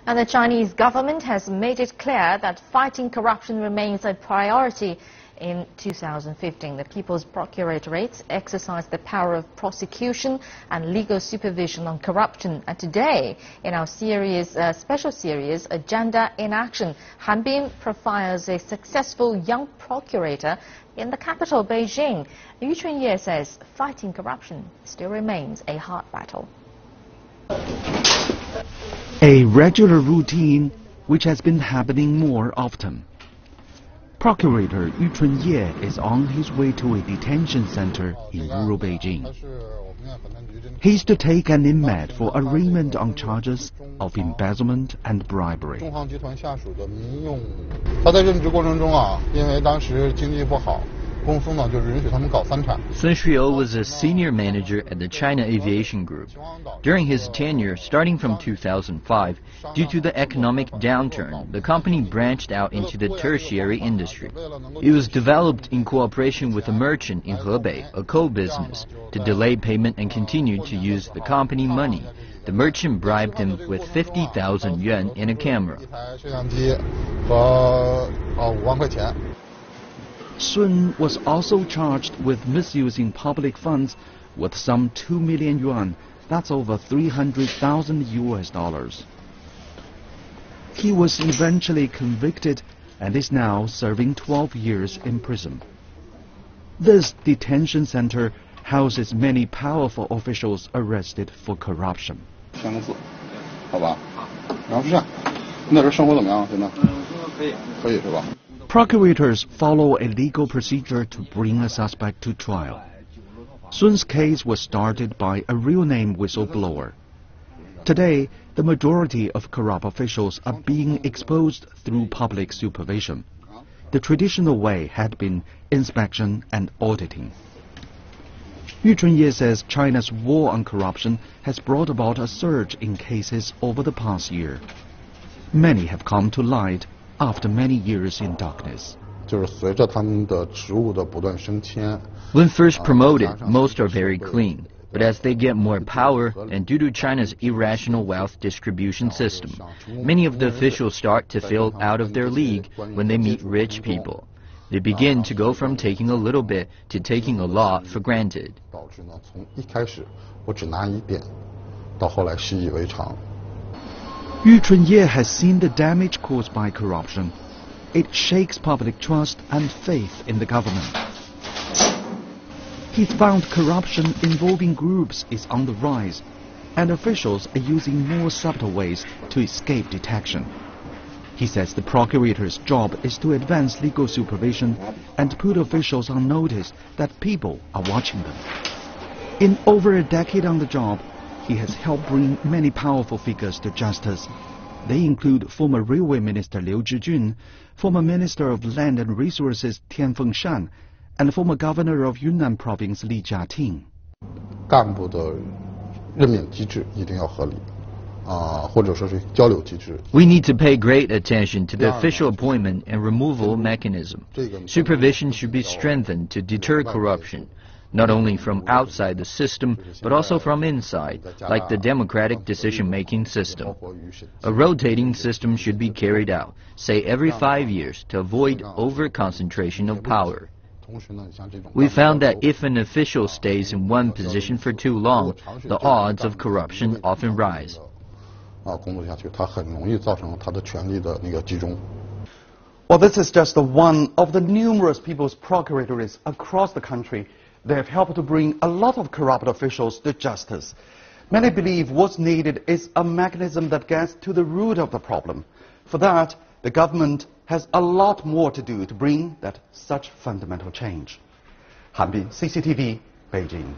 And the Chinese government has made it clear that fighting corruption remains a priority. In 2015, the People's Procuratorates exercised the power of prosecution and legal supervision on corruption. And today, in our special series, Agenda in Action, Han Bin profiles a successful young procurator in the capital, Beijing. Chunye says fighting corruption still remains a hard battle. A regular routine which has been happening more often. Procurator Chunye is on his way to a detention center in rural Beijing. He's to take an inmate for arraignment on charges of embezzlement and bribery. Sun Shuo was a senior manager at the China Aviation Group. During his tenure, starting from 2005, due to the economic downturn, the company branched out into the tertiary industry. It was developed in cooperation with a merchant in Hebei, a coal business, to delay payment and continued to use the company money. The merchant bribed him with 50,000 yuan in a camera. Sun was also charged with misusing public funds with some 2 million yuan, that's over $300,000. He was eventually convicted and is now serving 12 years in prison. This detention center houses many powerful officials arrested for corruption. Procurators follow a legal procedure to bring a suspect to trial. Sun's case was started by a real-name whistleblower. Today, the majority of corrupt officials are being exposed through public supervision. The traditional way had been inspection and auditing. Chunye says China's war on corruption has brought about a surge in cases over the past year. Many have come to light after many years in darkness. When first promoted, most are very clean. But as they get more power, and due to China's irrational wealth distribution system, many of the officials start to feel out of their league when they meet rich people. They begin to go from taking a little bit to taking a lot for granted. Chunye has seen the damage caused by corruption. It shakes public trust and faith in the government. He found corruption involving groups is on the rise, and officials are using more subtle ways to escape detection. He says the procurator's job is to advance legal supervision and put officials on notice that people are watching them. In over a decade on the job, he has helped bring many powerful figures to justice. They include former Railway Minister Liu Zhijun, former Minister of Land and Resources Tian Fengshan, and former Governor of Yunnan Province Li Jiating. We need to pay great attention to the official appointment and removal mechanism. Supervision should be strengthened to deter corruption, not only from outside the system, but also from inside, like the democratic decision-making system. A rotating system should be carried out, say every 5 years, to avoid over-concentration of power. We found that if an official stays in one position for too long, the odds of corruption often rise. Well, this is just one of the numerous people's procuratorate across the country. They have helped to bring a lot of corrupt officials to justice. Many believe what's needed is a mechanism that gets to the root of the problem. For that, the government has a lot more to do to bring that such fundamental change. Han Bin, CCTV, Beijing.